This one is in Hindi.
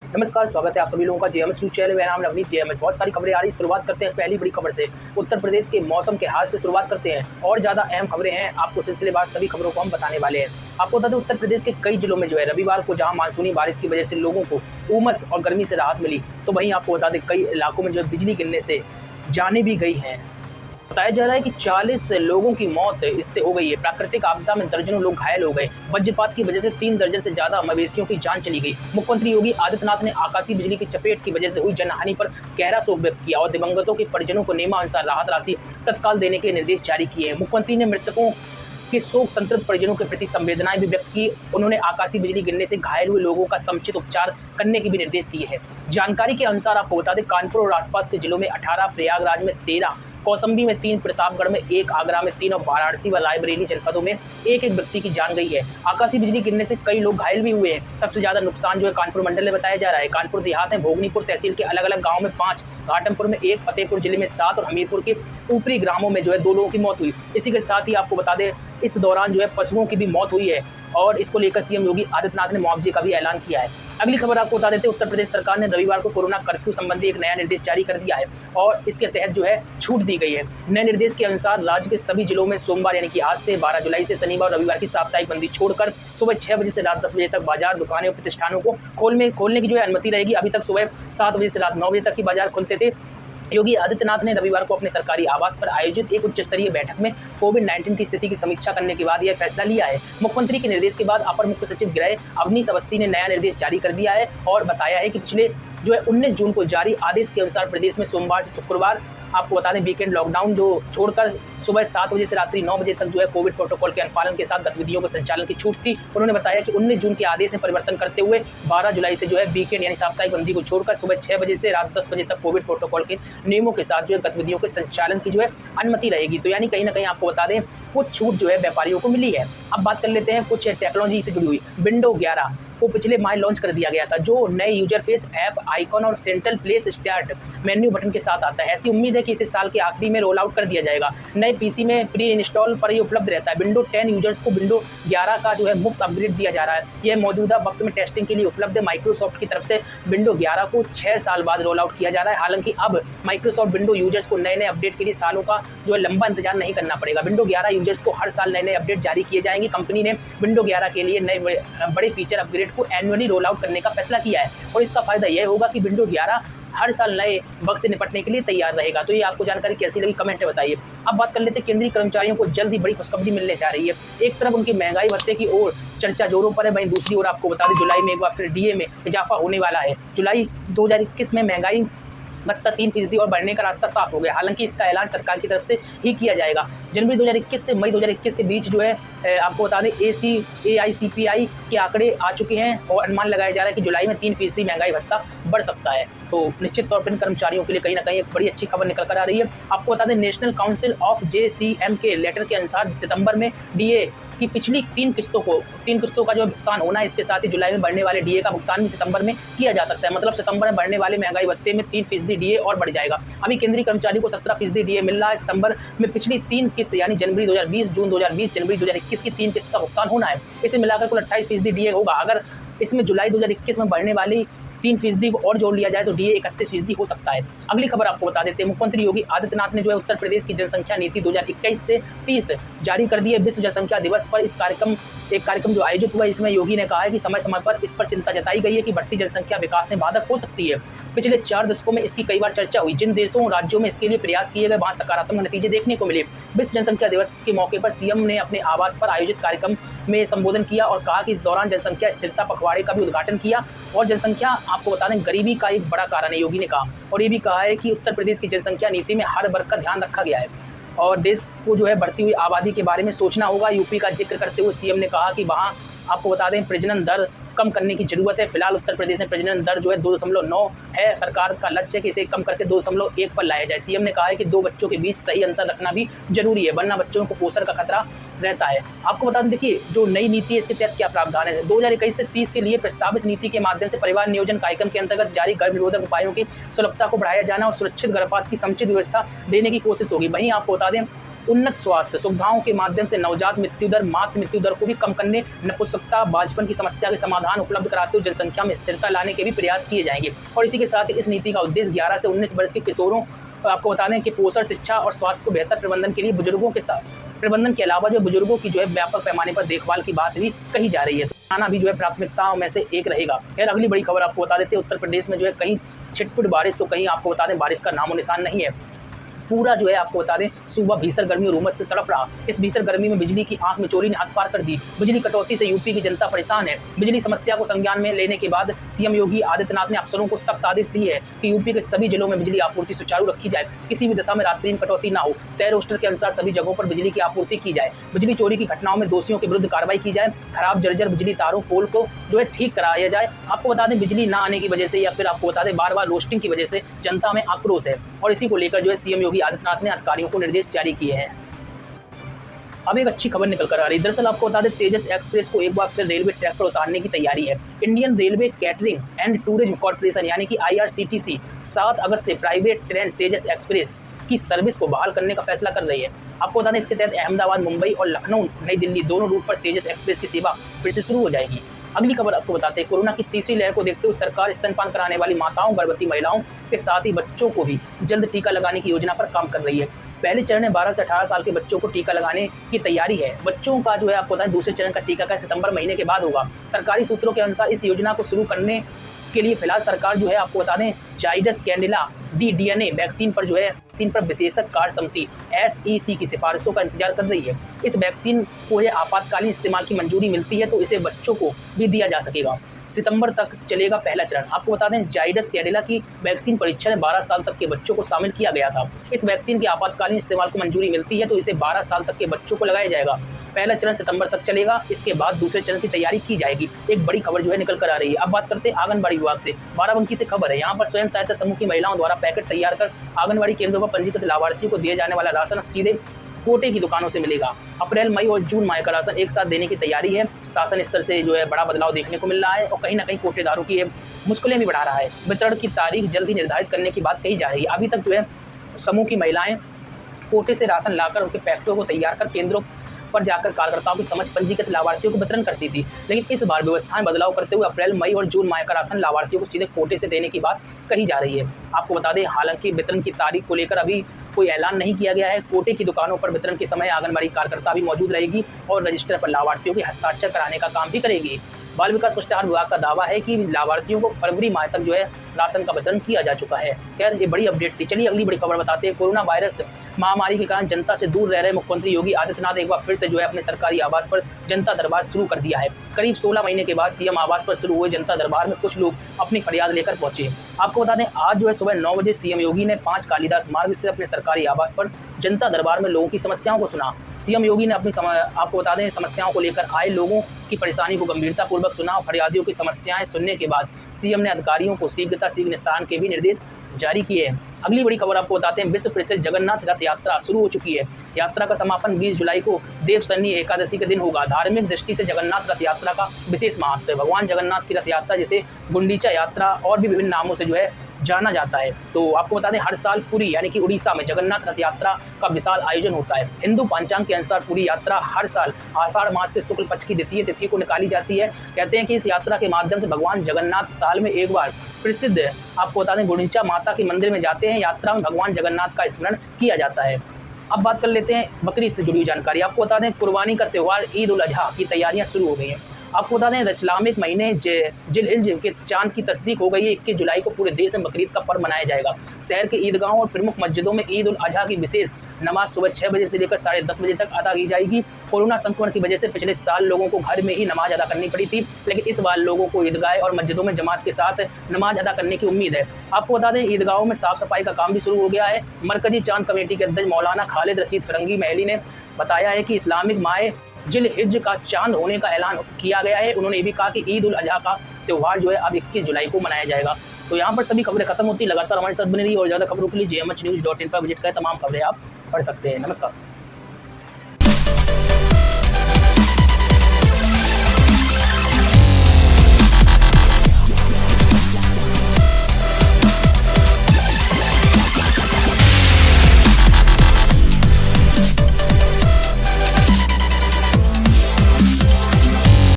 नमस्कार, स्वागत है आप सभी लोगों का जेएमएच न्यूज़ चैनल। मेरा नाम नवनीत जेएमएच। बहुत सारी खबरें आ रही हैं। शुरुआत करते हैं पहली बड़ी खबर से। उत्तर प्रदेश के मौसम के हाल से शुरुआत करते हैं और ज़्यादा अहम खबरें हैं। आपको सिलसिलेवार सभी खबरों को हम बताने वाले हैं। आपको बता दें, उत्तर प्रदेश के कई जिलों में रविवार को जहां मानसूनी बारिश की वजह से लोगों को उमस और गर्मी से राहत मिली, तो वहीं आपको बता दें कई इलाकों में बिजली गिरने से जानें भी गई हैं। बताया जा रहा है कि 40 लोगों की मौत इससे हो गई है। प्राकृतिक आपदा में दर्जनों लोग घायल हो गए। वज्रपात की वजह से 3 दर्जन से ज्यादा मवेशियों की जान चली गई। मुख्यमंत्री योगी आदित्यनाथ ने आकाशीय बिजली की चपेट की वजह से हुई जनहानि पर गहरा शोक व्यक्त किया और दिवंगतों के परिजनों को नियमानुसार राहत राशि तत्काल देने के निर्देश जारी किए हैं। मुख्यमंत्री ने मृतकों के शोक संतप्त परिजनों के प्रति संवेदनाएं भी व्यक्त की। उन्होंने आकाशीय बिजली गिरने से घायल हुए लोगों का समुचित उपचार करने के भी निर्देश दिए हैं। जानकारी के अनुसार आपको बता दें, कानपुर और आसपास के जिलों में 18, प्रयागराज में 13, कौशाम्बी में 3, प्रतापगढ़ में 1, आगरा में 3 और वाराणसी व रायबरेली जनपदों में एक व्यक्ति की जान गई है। आकाशीय बिजली गिरने से कई लोग घायल भी हुए हैं। सबसे ज्यादा नुकसान कानपुर मंडल में बताया जा रहा है। कानपुर देहात में भोगनीपुर तहसील के अलग अलग गाँव में 5, घाटमपुर में 1, फतेहपुर जिले में 7 और हमीरपुर के ऊपरी ग्रामों में 2 लोगों की मौत हुई। इसी के साथ ही आपको बता दें, इस दौरान पशुओं की भी मौत हुई है और इसको लेकर सीएम योगी आदित्यनाथ ने मुआवजे का भी ऐलान किया है। अगली खबर आपको बता देते हैं, उत्तर प्रदेश सरकार ने रविवार को कोरोना कर्फ्यू संबंधी एक नया निर्देश जारी कर दिया है और इसके तहत छूट दी गई है। नए निर्देश के अनुसार राज्य के सभी जिलों में सोमवार यानी कि आज से 12 जुलाई से शनिवार और रविवार की साप्ताहिक बंदी छोड़कर सुबह 6 बजे से रात 10 बजे तक बाजार, दुकानें और प्रतिष्ठानों को खोलने की अनुमति रहेगी। अभी तक सुबह 7 बजे से रात 9 बजे तक ही बाजार खुलते थे। योगी आदित्यनाथ ने रविवार को अपने सरकारी आवास पर आयोजित एक उच्च स्तरीय बैठक में कोविड-19 की स्थिति की समीक्षा करने के बाद यह फैसला लिया है। मुख्यमंत्री के निर्देश के बाद अपर मुख्य सचिव गृह अवनीश अवस्थी ने नया निर्देश जारी कर दिया है और बताया है कि पिछले 19 जून को जारी आदेश के अनुसार प्रदेश में सोमवार से शुक्रवार आपको बता दें वीकेंड लॉकडाउन छोड़कर सुबह 7 बजे से रात्रि 9 बजे तक कोविड प्रोटोकॉल के अनुपालन के साथ गतिविधियों के संचालन की छूट थी। उन्होंने बताया कि 19 जून के आदेश में परिवर्तन करते हुए 12 जुलाई से वीकेंड यानी साप्ताहिक बंदी को छोड़कर सुबह 6 बजे से रात 10 बजे तक कोविड प्रोटोकॉल के नियमों के साथ गतिविधियों के संचालन की अनुमति रहेगी। तो यानी कहीं ना कहीं आपको बता दें कुछ छूट व्यापारियों को मिली है। अब बात कर लेते हैं कुछ टेक्नोलॉजी से जुड़ी हुई। विंडो 11 को पिछले माह लॉन्च कर दिया गया था, जो नए यूजर फेस, ऐप आइकॉन और central place start menu button के साथ आता है। ऐसी उम्मीद है कि इसे साल के आखिरी में रोल आउट कर दिया जाएगा। नए पीसी में प्री इंस्टॉल पर ये उपलब्ध रहता है। विंडो 10 यूजर्स को विंडो 11 का मुफ्त अपग्रेड दिया जा रहा है। यह मौजूदा वक्त में टेस्टिंग के लिए उपलब्ध है। माइक्रोसॉफ्ट की तरफ से विंडो 11 को 6 साल बाद रोल आउट किया जा रहा है। हालांकि अब माइक्रोसॉफ्ट विंडो यूजर्स को नए अपडेट के लिए सालों का लंबा इंतजार नहीं करना पड़ेगा। विंडो 11 यूजर्स को हर साल नए अपडेट जारी किए जाएंगे। कंपनी ने विंडो 11 के लिए नए बड़े फीचर अपग्रेड को एनुअली रोल आउट करने का फैसला किया है और इसका फायदा यह होगा कि विंडो 11 हर साल नए बग से निपटने के लिए तैयार रहेगा। तो ये आपको जानकारी कैसी लगी, कमेंट में बताइए। अब बात कर लेते हैं, केंद्रीय कर्मचारियों को जल्द ही बड़ी खुशखबरी मिलने जा रही है। एक तरफ उनकी महंगाई भत्ते की ओर चर्चा जोरों पर है, वहीं दूसरी ओर आपको बता दें जुलाई में एक बार फिर डीए में इजाफा होने वाला है। जुलाई 2021 में महंगाई भत्ता 3% और बढ़ने का रास्ता साफ हो गया। हालांकि इसका ऐलान सरकार की तरफ से ही किया जाएगा। जनवरी 2021 से मई 2021 के बीच आपको बता दें AICPI के आंकड़े आ चुके हैं और अनुमान लगाया जा रहा है कि जुलाई में 3% महंगाई भत्ता बढ़ सकता है। तो निश्चित तौर पर इन कर्मचारियों के लिए कहीं ना कहीं एक बड़ी अच्छी खबर निकल कर आ रही है। आपको बता दें, नेशनल काउंसिल ऑफ JCM के लेटर के अनुसार सितंबर में डीए की पिछली 3 किस्तों का भुगतान होना है। इसके साथ ही जुलाई में बढ़ने वाले डीए का भुगतान भी सितंबर में किया जा सकता है। मतलब सितंबर में बढ़ने वाले महंगाई भत्ते में 3% डीए और बढ़ जाएगा। अभी केंद्रीय कर्मचारी को 17% डीए मिल रहा है। सितंबर में पिछली 3 किस्त यानी जनवरी 2020, जून 2020, जनवरी 2021 की 3 किस्त का भुगतान होना है। इसे मिलाकर कुल 28% डीए होगा। अगर इसमें जुलाई 2021 में बढ़ने वाली 3% को और जोड़ लिया जाए तो डीए 31% हो सकता है। अगली खबर आपको बता देते हैं, मुख्यमंत्री योगी आदित्यनाथ ने उत्तर प्रदेश की जनसंख्या नीति 2021 से 30 जारी कर दी है। विश्व जनसंख्या दिवस पर एक कार्यक्रम आयोजित हुआ। इसमें योगी ने कहा है कि समय समय पर इस पर चिंता जताई गई है कि बढ़ती जनसंख्या विकास में बाधक हो सकती है। पिछले 4 दशकों में इसकी कई बार चर्चा हुई। जिन देशों राज्यों में इसके लिए प्रयास किए गए वहां सकारात्मक नतीजे देखने को मिले। विश्व जनसंख्या दिवस के मौके पर सीएम ने अपने आवास पर आयोजित कार्यक्रम में संबोधन किया और कहा कि इस दौरान जनसंख्या स्थिरता पखवाड़े का भी उद्घाटन किया। और जनसंख्या आपको बता दें गरीबी का एक बड़ा कारण है, योगी ने कहा। और ये भी कहा है कि उत्तर प्रदेश की जनसंख्या नीति में हर वर्ग का ध्यान रखा गया है और देश को बढ़ती हुई आबादी के बारे में सोचना होगा। यूपी का जिक्र करते हुए सीएम ने कहा कि वहाँ आपको बता दें प्रजनन दर कम करने की जरूरत है। फिलहाल उत्तर प्रदेश में प्रजनन दर 2.9 है। सरकार का लक्ष्य है कि इसे कम करके 2.1 पर लाया जाए। सीएम ने कहा है कि 2 बच्चों के बीच सही अंतर रखना भी जरूरी है, वरना बच्चों को पोषण का खतरा रहता है। आपको बता दें, देखिए जो नई नीति है इसके तहत क्या प्रावधान है। 2021 से 30 के लिए प्रस्तावित नीति के माध्यम से परिवार नियोजन कार्यक्रम के अंतर्गत जारी गर्भ निरोधक उपायों की सुलभता को बढ़ाया जाना और सुरक्षित गर्भपात की समुचित व्यवस्था देने की कोशिश होगी। वहीं आपको बता दें उन्नत स्वास्थ्य सुविधाओं के माध्यम से नवजात मृत्यु दर, मातृ मृत्यु दर को भी कम करने, नपुंसकता, बांझपन की समस्या के समाधान उपलब्ध कराते हुए जनसंख्या में स्थिरता लाने के भी प्रयास किए जाएंगे। और इसी के साथ इस नीति का उद्देश्य 11 से 19 वर्ष के किशोरों, आपको बता दें कि पोषण, शिक्षा और स्वास्थ्य को बेहतर प्रबंधन के लिए बुजुर्गों के साथ प्रबंधन के अलावा जो बुजुर्गों की जो है व्यापक पैमाने पर देखभाल की बात भी कही जा रही है। खाना भी जो है प्राथमिकताओं में से एक रहेगा। खैर, अगली बड़ी खबर आपको बता देते हैं, उत्तर प्रदेश में जो है कहीं छिटपुट बारिश तो कहीं आपको बता दें बारिश का नामो निशान नहीं है। पूरा जो है आपको बता दें सुबह भीषण गर्मी और उमस से तड़प रहा। इस भीषण गर्मी में बिजली की आंख में चोरी ने हद पार कर दी। बिजली कटौती से यूपी की जनता परेशान है। बिजली समस्या को संज्ञान में लेने के बाद सीएम योगी आदित्यनाथ ने अफसरों को सख्त आदेश दिए है कि यूपी के सभी जिलों में बिजली आपूर्ति सुचारू रखी जाए, किसी भी दशा में रात्रि में कटौती न हो, तय रोस्टर के अनुसार सभी जगहों पर बिजली की आपूर्ति की जाए, बिजली चोरी की घटनाओं में दोषियों के विरुद्ध कार्रवाई की जाए, खराब जर्जर बिजली तारों पोल को जो है ठीक कराया जाए। आपको बता दें बिजली न आने की वजह से या फिर आपको बता दें बार बार रोस्टिंग की वजह से जनता में आक्रोश है और इसी को लेकर जो है सीएम योगी आदित्यनाथ ने अधिकारियों को निर्देश जारी किए हैं। अब एक अच्छी खबर निकल कर आ रही है। दरअसल आपको बता दें तेजस एक्सप्रेस को एक बार फिर रेलवे ट्रैक पर उतारने की तैयारी है। Indian railway catering and tourism corporation यानी कि IRCTC 7 अगस्त से प्राइवेट ट्रेन तेजस एक्सप्रेस की सर्विस को बहाल करने का फैसला कर रही है। आपको बता दें इसके तहत अहमदाबाद, मुंबई और लखनऊ, नई दिल्ली दोनों रूट पर तेजस एक्सप्रेस की सेवा फिर से शुरू हो जाएगी। अगली खबर आपको बताते हैं, कोरोना की तीसरी लहर को देखते हुए सरकार स्तनपान कराने वाली माताओं, गर्भवती महिलाओं के साथ ही बच्चों को भी जल्द टीका लगाने की योजना पर काम कर रही है। पहले चरण में 12 से 18 साल के बच्चों को टीका लगाने की तैयारी है। बच्चों का जो है आपको बताएं दूसरे चरण का टीकाकरण सितंबर महीने के बाद होगा। सरकारी सूत्रों के अनुसार इस योजना को शुरू करने के लिए फिलहाल सरकार जो है आपको बता दें Zydus Cadila D DNA vaccine पर जो है वैक्सीन पर विशेषज्ञ कार्य समिति SEC की सिफारिशों का इंतजार कर रही है। इस वैक्सीन को यह आपातकालीन इस्तेमाल की मंजूरी मिलती है तो इसे बच्चों को भी दिया जा सकेगा। सितंबर तक चलेगा पहला चरण। आपको बता दें जाइडस कैडिला की वैक्सीन परीक्षण में 12 साल तक के बच्चों को शामिल किया गया था। इस वैक्सीन के आपातकालीन इस्तेमाल को मंजूरी मिलती है तो इसे 12 साल तक के बच्चों को लगाया जाएगा। पहला चरण सितंबर तक चलेगा, इसके बाद दूसरे चरण की तैयारी की जाएगी। एक बड़ी खबर जो है निकल कर आ रही है। अब बात करते हैं आंगनबाड़ी विभाग से। बाराबंकी से खबर है, यहाँ पर स्वयं सहायता समूह की महिलाओं द्वारा पैकेट तैयार कर आंगनबाड़ी केंद्रों पर पंजीकृत लाभार्थियों को दिए जाने वाला राशन सीधे कोटे की दुकानों से मिलेगा। अप्रैल, मई और जून माह का राशन एक साथ देने की तैयारी है। शासन स्तर से जो है बड़ा बदलाव देखने को मिल रहा है और कहीं ना कहीं कोटेदारों की मुश्किलें भी बढ़ा रहा है। वितरण की तारीख जल्द ही निर्धारित करने की बात कही जा रही है। अभी तक जो है समूह की महिलाएं कोटे से राशन लाकर उनके पैकेटों को तैयार कर केंद्रों पर जाकर कार्यकर्ताओं की समझ पंजीकृत लाभार्थियों को वितरण करती थी, लेकिन इस बार व्यवस्था में बदलाव करते हुए अप्रैल, मई और जून माह का राशन लाभार्थियों को सीधे कोटे से देने की बात कही जा रही है। आपको बता दें हालांकि वितरण की तारीख को लेकर अभी कोई ऐलान नहीं किया गया है। कोटे की दुकानों पर वितरण के समय आंगनबाड़ी कार्यकर्ता भी मौजूद रहेगी और रजिस्टर पर लाभार्थियों के हस्ताक्षर कराने का काम भी करेगी। बाल विकास पुरस्कार विभाग का दावा है कि लाभार्थियों को फरवरी माह तक जो है राशन का वितरण किया जा चुका है। खैर ये बड़ी अपडेट थी। चलिए अगली बड़ी खबर बताते हैं। कोरोना वायरस महामारी के कारण जनता से दूर रह रहे मुख्यमंत्री योगी आदित्यनाथ एक बार फिर से जो है अपने सरकारी आवास पर जनता दरबार शुरू कर दिया है। करीब 16 महीने के बाद सीएम आवास पर शुरू हुए जनता दरबार में कुछ लोग अपनी फरियाद लेकर पहुंचे। आपको बता दें आज जो है सुबह 9 बजे सीएम योगी ने 5 कालिदास मार्ग स्थित अपने सरकारी आवास पर जनता दरबार में लोगों की समस्याओं को सुना। सीएम योगी ने आपको बता दें समस्याओं को लेकर आए लोगों की परेशानी को गंभीरतापूर्वक सुना और फरियादियों की समस्याएं सुनने के बाद सीएम ने अधिकारियों को शीघ्र निस्तारण के भी निर्देश जारी किए हैं। अगली बड़ी खबर आपको बताते हैं, विश्व प्रसिद्ध जगन्नाथ रथ यात्रा शुरू हो चुकी है। यात्रा का समापन 20 जुलाई को देवशनी एकादशी के दिन होगा। धार्मिक दृष्टि से जगन्नाथ रथ यात्रा का विशेष महत्व है। भगवान जगन्नाथ की रथ यात्रा जिसे गुंडीचा यात्रा और भी विभिन्न नामों से जो है जाना जाता है। तो आपको बता दें हर साल पुरी यानी कि उड़ीसा में जगन्नाथ रथ यात्रा का विशाल आयोजन होता है। हिंदू पंचांग के अनुसार पूरी यात्रा हर साल आषाढ़ मास के शुक्ल पक्ष की द्वितीय तिथि को निकाली जाती है। कहते हैं कि इस यात्रा के माध्यम से भगवान जगन्नाथ साल में एक बार प्रसिद्ध आपको बता दें गुंडीचा माता के मंदिर में जाते हैं। यात्रा में भगवान जगन्नाथ का स्मरण किया जाता है। अब बात कर लेते हैं बकरीद से जुड़ी हुई जानकारी। आपको बता दें कुर्बानी का त्यौहार ईद उल अजहा की तैयारियां शुरू हो गई हैं। आपको बता दें इस्लामिक महीने जिलहिज के चांद की तस्दीक हो गई है। 21 जुलाई को पूरे देश में बकरीद का पर्व मनाया जाएगा। शहर के ईदगाहों और प्रमुख मस्जिदों में ईद उल अजहा की विशेष नमाज सुबह 6 बजे से लेकर 10:30 बजे तक अदा की जाएगी। कोरोना संक्रमण की वजह से पिछले साल लोगों को घर में ही नमाज अदा करनी पड़ी थी, लेकिन इस बार लोगों को ईदगाह और मस्जिदों में जमात के साथ नमाज अदा करने की उम्मीद है। आपको बता दें ईदगाहों में साफ सफाई का काम भी शुरू हो गया है। मरकजी चांद कमेटी के अध्यक्ष मौलाना खालिद रशीद फरंगी महली ने बताया है कि इस्लामिक माह जिलहिज का चांद होने का ऐलान किया गया है। उन्होंने ये भी कहा कि ईद उल अजहा का त्यौहार जो है अब 21 जुलाई को मनाया जाएगा। तो यहाँ पर सभी खबरें खत्म होती, लगातार हमारे साथ बनी रही और ज़्यादा खबरों के लिए jmhnews.in पर विजिट करें। तमाम खबरें आप पढ़ सकते हैं। नमस्कार।